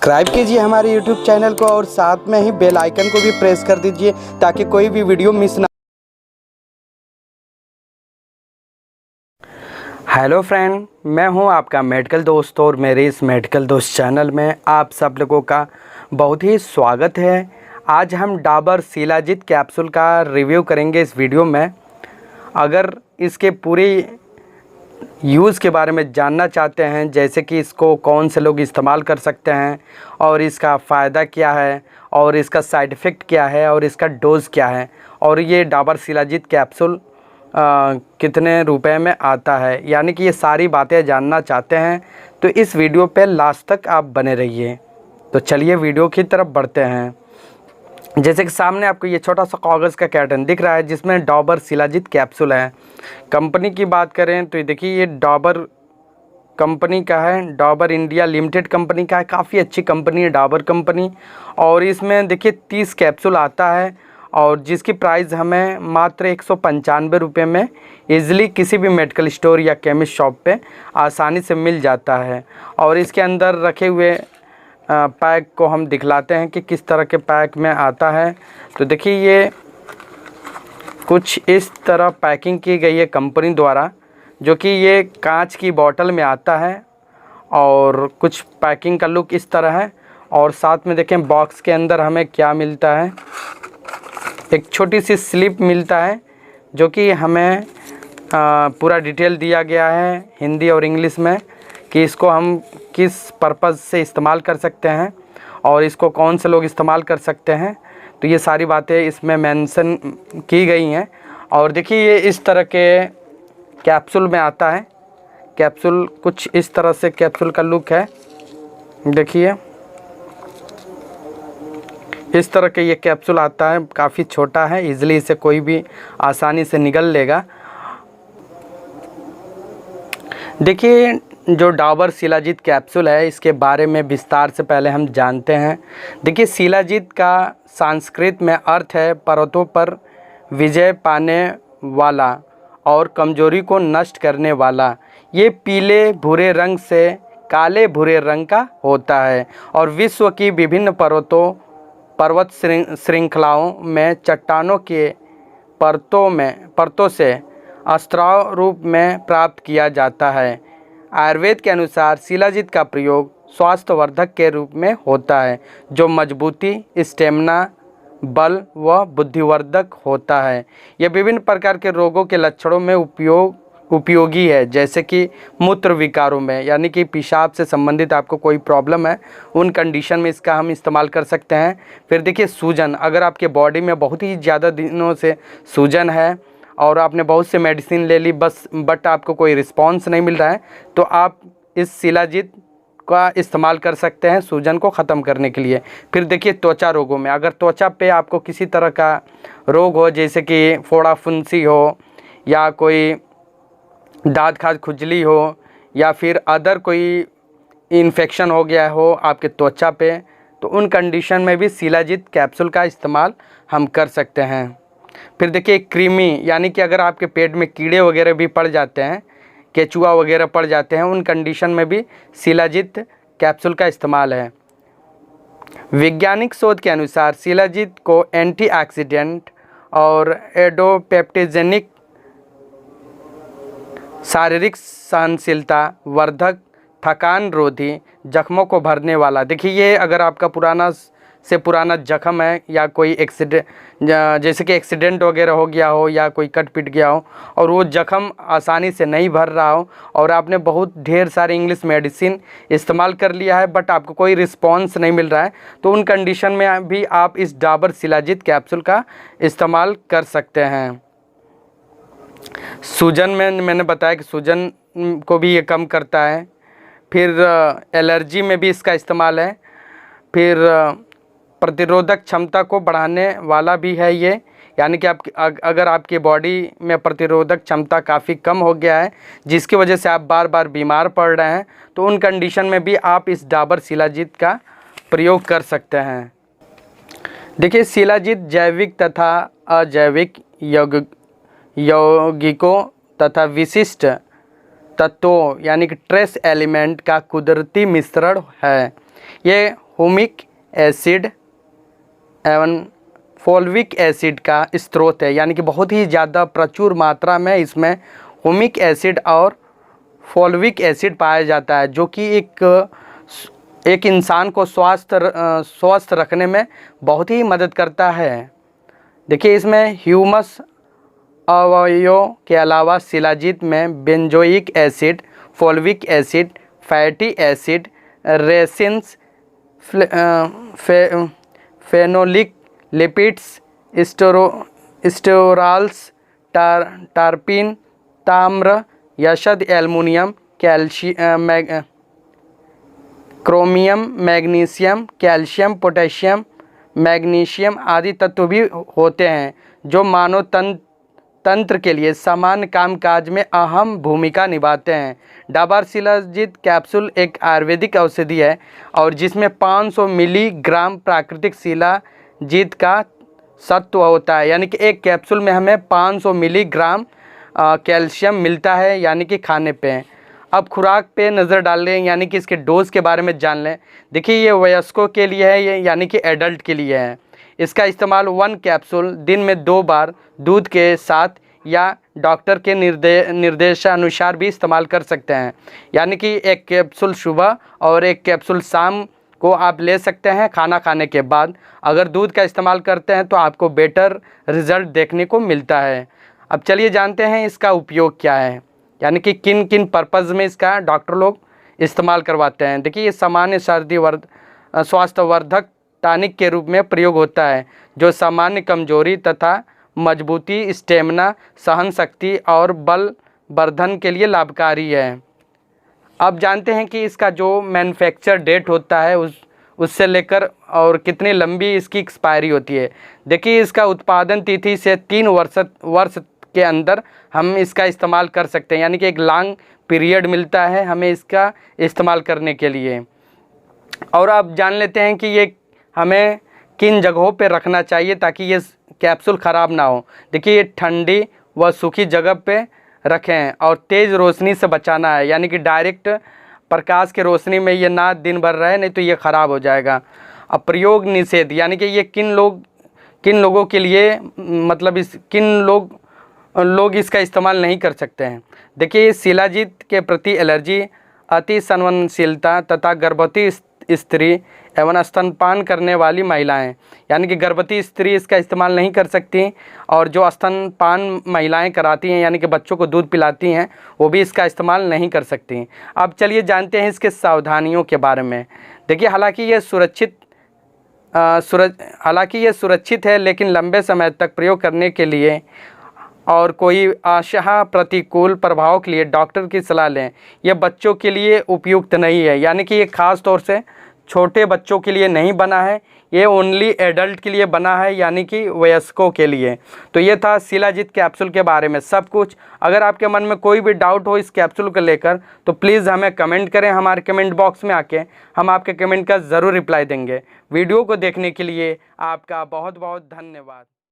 Subscribe कीजिए हमारे YouTube channel को और साथ में ही बेल आइकन को भी प्रेस कर दीजिए ताकि कोई भी वीडियो मिस ना। हेलो फ्रेंड, मैं हूं आपका मेडिकल दोस्त और मेरे इस मेडिकल दोस्त चैनल में आप सब लोगों का बहुत ही स्वागत है। आज हम डाबर शिलाजीत कैप्सूल का रिव्यू करेंगे इस वीडियो में। अगर इसके पूरी यूज़ के बारे में जानना चाहते हैं, जैसे कि इसको कौन से लोग इस्तेमाल कर सकते हैं और इसका फ़ायदा क्या है और इसका साइड इफ़ेक्ट क्या है और इसका डोज़ क्या है और ये डाबर शिलाजीत कैप्सूल कितने रुपए में आता है, यानी कि ये सारी बातें जानना चाहते हैं तो इस वीडियो पे लास्ट तक आप बने रहिए। तो चलिए वीडियो की तरफ बढ़ते हैं। जैसे कि सामने आपको ये छोटा सा कागज़ का कार्टन दिख रहा है जिसमें डाबर शिलाजीत कैप्सूल है। कंपनी की बात करें तो ये देखिए, ये डाबर कंपनी का है, डाबर इंडिया लिमिटेड कंपनी का है। काफ़ी अच्छी कंपनी है डाबर कंपनी। और इसमें देखिए 30 कैप्सूल आता है और जिसकी प्राइस हमें मात्र 195 रुपये में ईज़िली किसी भी मेडिकल स्टोर या केमिस्ट शॉप पे आसानी से मिल जाता है। और इसके अंदर रखे हुए पैक को हम दिखलाते हैं कि किस तरह के पैक में आता है। तो देखिए, ये कुछ इस तरह पैकिंग की गई है कंपनी द्वारा, जो कि ये कांच की बोतल में आता है और कुछ पैकिंग का लुक इस तरह है। और साथ में देखें बॉक्स के अंदर हमें क्या मिलता है, एक छोटी सी स्लिप मिलता है जो कि हमें पूरा डिटेल दिया गया है हिंदी और इंग्लिश में कि इसको हम किस पर्पज़ से इस्तेमाल कर सकते हैं और इसको कौन से लोग इस्तेमाल कर सकते हैं। तो ये सारी बातें इसमें मेंशन की गई हैं। और देखिए, ये इस तरह के कैप्सूल में आता है। कैप्सूल कुछ इस तरह से कैप्सूल का लुक है। देखिए, इस तरह के ये कैप्सूल आता है, काफ़ी छोटा है, इजीली इसे कोई भी आसानी से निगल लेगा। देखिए, जो डाबर शिलाजीत कैप्सूल है इसके बारे में विस्तार से पहले हम जानते हैं। देखिए, शिलाजीत का संस्कृत में अर्थ है पर्वतों पर विजय पाने वाला और कमजोरी को नष्ट करने वाला। ये पीले भूरे रंग से काले भूरे रंग का होता है और विश्व की विभिन्न पर्वत श्रृंखलाओं में चट्टानों के परतों से अस्त्राव रूप में प्राप्त किया जाता है। आयुर्वेद के अनुसार शिलाजीत का प्रयोग स्वास्थ्यवर्धक के रूप में होता है जो मजबूती, स्टेमिना, बल व बुद्धिवर्धक होता है। यह विभिन्न प्रकार के रोगों के लक्षणों में उपयोगी है, जैसे कि मूत्र विकारों में, यानी कि पेशाब से संबंधित आपको कोई प्रॉब्लम है उन कंडीशन में इसका हम इस्तेमाल कर सकते हैं। फिर देखिए, सूजन, अगर आपके बॉडी में बहुत ही ज़्यादा दिनों से सूजन है और आपने बहुत से मेडिसिन ले ली बट आपको कोई रिस्पांस नहीं मिल रहा है, तो आप इस शिलाजीत का इस्तेमाल कर सकते हैं सूजन को ख़त्म करने के लिए। फिर देखिए, त्वचा रोगों में, अगर त्वचा पे आपको किसी तरह का रोग हो, जैसे कि फोड़ा फुंसी हो या कोई दाँत खाज खुजली हो या फिर अदर कोई इन्फेक्शन हो गया हो आपके त्वचा पे, तो उन कंडीशन में भी शिलाजीत कैप्सूल का इस्तेमाल हम कर सकते हैं। फिर देखिए, कृमि, यानी कि अगर आपके पेट में कीड़े वगैरह भी पड़ जाते हैं, केचुआ वगैरह पड़ जाते हैं, उन कंडीशन में भी शिलाजीत कैप्सूल का इस्तेमाल है। वैज्ञानिक शोध के अनुसार शिलाजीत को एंटीऑक्सीडेंट और एडोपेप्टोजेनिक, शारीरिक सहनशीलता वर्धक, थकान रोधी, जख्मों को भरने वाला। देखिए, ये अगर आपका पुराना जख्म है या कोई एक्सीडेंट, जैसे कि एक्सीडेंट वगैरह हो गया हो या कोई कट पिट गया हो और वो जख्म आसानी से नहीं भर रहा हो और आपने बहुत ढेर सारे इंग्लिश मेडिसिन इस्तेमाल कर लिया है बट आपको कोई रिस्पांस नहीं मिल रहा है, तो उन कंडीशन में भी आप इस डाबर शिलाजीत कैप्सूल का इस्तेमाल कर सकते हैं। सूजन में मैंने बताया कि सूजन को भी ये कम करता है। फिर एलर्जी में भी इसका इस्तेमाल है। फिर प्रतिरोधक क्षमता को बढ़ाने वाला भी है ये, यानी कि अगर आपकी बॉडी में प्रतिरोधक क्षमता काफ़ी कम हो गया है जिसकी वजह से आप बार बार बीमार पड़ रहे हैं, तो उन कंडीशन में भी आप इस डाबर शिलाजीत का प्रयोग कर सकते हैं। देखिए, शिलाजीत जैविक तथा अजैविक यौगिकों तथा विशिष्ट तत्वों यानी कि ट्रेस एलिमेंट का कुदरती मिश्रण है। ये हुमिक एसिड एवं फोल्विक एसिड का स्रोत है, यानी कि बहुत ही ज़्यादा प्रचुर मात्रा में इसमें हुमिक एसिड और फोल्विक एसिड पाया जाता है, जो कि एक इंसान को स्वस्थ रखने में बहुत ही मदद करता है। देखिए इसमें ह्यूमस अवयवों के अलावा शिलाजीत में benzoic acid, fulvic acid, fatty acid, resins, phenolic lipids, sterols, terpene, ताम्र, यशद, aluminium, chromium, magnesium, calcium, potassium, magnesium आदि तत्व भी होते हैं, जो मानव तंत्र के लिए सामान्य कामकाज में अहम भूमिका निभाते हैं। डाबर शिलाजीत कैप्सूल एक आयुर्वेदिक औषधि है और जिसमें 500 मिलीग्राम प्राकृतिक शिलाजीत का सत्व होता है, यानी कि एक कैप्सूल में हमें 500 मिलीग्राम कैल्शियम मिलता है, यानी कि खाने पे। अब खुराक पे नज़र डाल लें, यानी कि इसके डोज के बारे में जान लें। देखिए ये वयस्कों के लिए है, ये यानी कि एडल्ट के लिए है। इसका इस्तेमाल 1 कैप्सूल दिन में 2 बार दूध के साथ या डॉक्टर के निर्देशानुसार भी इस्तेमाल कर सकते हैं, यानी कि 1 कैप्सूल सुबह और 1 कैप्सूल शाम को आप ले सकते हैं खाना खाने के बाद। अगर दूध का इस्तेमाल करते हैं तो आपको बेटर रिजल्ट देखने को मिलता है। अब चलिए जानते हैं इसका उपयोग क्या है, यानी कि किन किन पर्पज़ में इसका डॉक्टर लोग इस्तेमाल करवाते हैं। देखिए ये सामान्य स्वास्थ्यवर्धक टॉनिक के रूप में प्रयोग होता है, जो सामान्य कमजोरी तथा मजबूती, स्टेमिना, सहन शक्ति और बल वर्धन के लिए लाभकारी है। अब जानते हैं कि इसका जो मैन्युफैक्चर डेट होता है उससे लेकर और कितनी लंबी इसकी एक्सपायरी होती है। देखिए इसका उत्पादन तिथि से 3 वर्ष के अंदर हम इसका इस्तेमाल कर सकते हैं, यानी कि एक लॉन्ग पीरियड मिलता है हमें इसका इस्तेमाल करने के लिए। और अब जान लेते हैं कि ये हमें किन जगहों पे रखना चाहिए ताकि ये कैप्सूल ख़राब ना हो। देखिए ये ठंडी व सूखी जगह पे रखें और तेज़ रोशनी से बचाना है, यानी कि डायरेक्ट प्रकाश की रोशनी में ये ना दिन भर रहे, नहीं तो ये ख़राब हो जाएगा। अब प्रयोग निषेध, यानी कि ये किन लोगों के लिए, मतलब किन लोग इसका इस्तेमाल नहीं कर सकते हैं। देखिए शिलाजीत के प्रति एलर्जी, अति संवेदनशीलता तथा गर्भवती स्त्री एवं स्तनपान करने वाली महिलाएं, यानी कि गर्भवती स्त्री इसका इस्तेमाल नहीं कर सकती, और जो स्तनपान महिलाएं कराती हैं यानी कि बच्चों को दूध पिलाती हैं वो भी इसका इस्तेमाल नहीं कर सकती। अब चलिए जानते हैं इसके सावधानियों के बारे में। देखिए हालांकि ये सुरक्षित है, लेकिन लंबे समय तक प्रयोग करने के लिए और कोई आशा प्रतिकूल प्रभाव के लिए डॉक्टर की सलाह लें। यह बच्चों के लिए उपयुक्त नहीं है, यानी कि ये ख़ास तौर से छोटे बच्चों के लिए नहीं बना है, ये ओनली एडल्ट के लिए बना है, यानी कि वयस्कों के लिए। तो ये था शिलाजीत कैप्सूल के बारे में सब कुछ। अगर आपके मन में कोई भी डाउट हो इस कैप्सूल को लेकर तो प्लीज़ हमें कमेंट करें, हमारे कमेंट बॉक्स में आके हम आपके कमेंट का ज़रूर रिप्लाई देंगे। वीडियो को देखने के लिए आपका बहुत बहुत धन्यवाद।